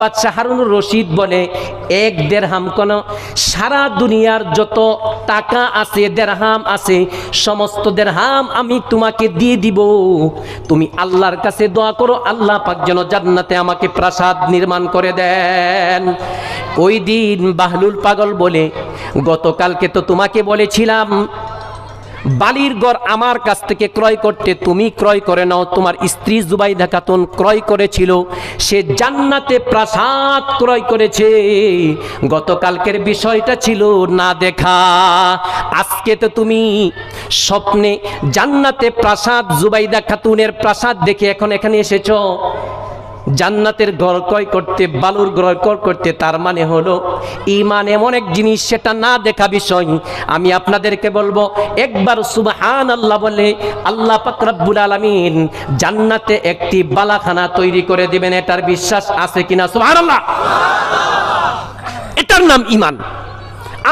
বাদশাহ হারুনুর রশিদ বলে, এক দেরহাম কোন সারা দুনিয়ার যত টাকা আছে, দেরহাম আছে, সমস্ত দেরহাম আমি তোমাকে দিয়ে দিব। তুমি আল্লাহর কাছে দোয়া করো, আল্লাহ পাক যেন জান্নাতে আমাকে প্রাসাদ নির্মাণ করে দেন। ওই দিন বাহলুল পাগল বলে, গতকালকে তো তোমাকে বলেছিলাম বালির ঘর আমার কাছ থেকে ক্রয় করতে, তুমি ক্রয় করে নাও। তোমার স্ত্রী জুবাইদা খাতুন ক্রয় করেছিল, সে জান্নাতে প্রাসাদ ক্রয় করেছে। গতকালকের বিষয়টা ছিল না দেখা, আজকে তো তুমি স্বপ্নে জান্নাতে প্রাসাদ, জুবাইদা খাতুনের প্রাসাদ দেখে এখন এখানে এসেছো জান্নাতের ঘর ক্রয় করতে, বালুর ঘর ক্রয় করতে। তার মানে হলো ঈমান এমন এক জিনিস, সেটা না দেখা বিষয়। আমি আপনাদেরকে বলবো, একবার সুবহানাল্লাহ বলে আল্লাহ পাক রব্বুল আলামিন জান্নাতে একটি বালাখানা তৈরি করে দিবেন। এটার বিশ্বাস আছে কিনা? সুবহানাল্লাহ। এটার নাম ঈমান।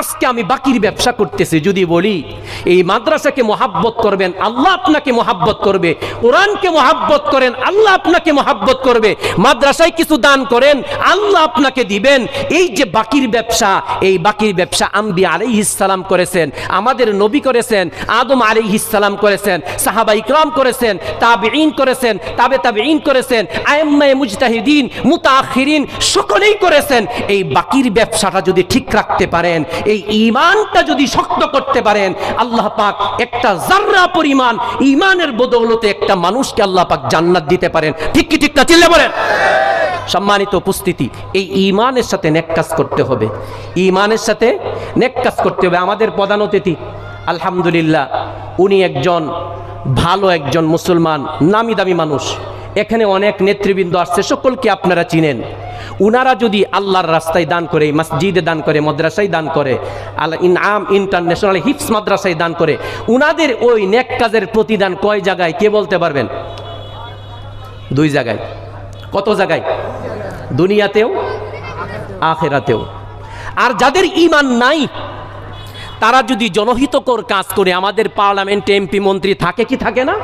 আজকে আমি বাকির ব্যবসা করতেছি, যদি বলি এই মাদ্রাসাকে মহাব্বত করবেন, আল্লাহ আপনাকে মহাব্বত করবে। কোরআনকে মহাব্বত করেন, আল্লাহ আপনাকে মহাব্বত করবে। মাদ্রাসায় কিছু দান করেন, আল্লাহ আপনাকে দিবেন। এই যে বাকির ব্যবসা, এই বাকির ব্যবসা আম্বিয়া আলাইহিস সালাম করেছেন, আমাদের নবী করেছেন, আদম আলাইহিস সালাম করেছেন, সাহাবা ইকরাম করেছেন, তাবিঈন করেছেন, তাবিঈন করেছেন, আইম্মায়ে মুজতাহিদিন, মুতাআখিরিন সকলেই করেছেন। এই বাকির ব্যবসাটা যদি ঠিক রাখতে পারেন, এই ঈমানটা যদি শক্ত করতে পারেন, আল্লাহ পাক একটা যাররা পরিমাণ ঈমানের বদৌলতে একটা মানুষকে আল্লাহ পাক জান্নাত দিতে পারেন। ঠিক কি ঠিক না? চিল্লা বলেন। সম্মানিত উপস্থিতি, এই ঈমানের সাথে নেক কাজ করতে হবে, ঈমানের সাথে নেক কাজ করতে হবে। আমাদের প্রধান অতিথি আলহামদুলিল্লাহ, উনি একজন ভালো একজন মুসলমান, নামি দামি মানুষ। এখানে অনেক নেতৃবৃন্দ আসছে, সকলকে আপনারা চিনেন। উনারা যদি আল্লাহর রাস্তায় দান করে, মসজিদে দান করে, মাদ্রাসায় দান করে, আল ইনআম ইন্টারন্যাশনাল হিফজ মাদ্রাসায় দান করে, উনাদের ওই নেক কাজের প্রতিদান কয় জায়গায় কে বলতে পারবেন? 2 জায়গায়। কত জায়গায়? দুনিয়াতেও আখিরাতেও। আর যাদের ঈমান নাই, তারা যদি জনহিতকর কাজ করে, আমাদের পার্লামেন্টে এমপি মন্ত্রী থাকে কি থাকে না?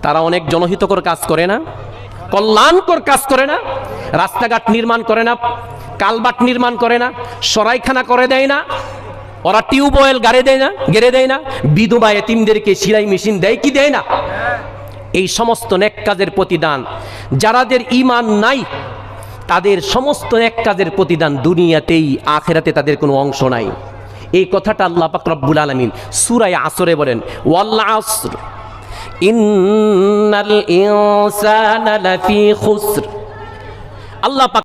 তারা অনেক জনহিতকর কাজ করে না, কল্যাণকর কাজ করে না, রাস্তাঘাট নির্মাণ করে না, কালবাট নির্মাণ করে না, সরাইখানা করে দেয় না, ওরা টিউবওয়েল গেড়ে দেয় না, বিধবা এতিমদেরকে সেলাই মেশিন দেয় কি দেয় না? এই সমস্ত নেক কাজের প্রতিদান, যাদের ঈমান নাই তাদের সমস্ত নেক কাজের প্রতিদান দুনিয়াতেই, আখিরাতে তাদের কোনো অংশ নাই। এই কথাটা আল্লাহ পাক রব্বুল আলামিন সূরা আসরে বলেন, ওয়াল আসর ইন্নাল ইনসানা লাফি খুসর। আল্লাহ পাক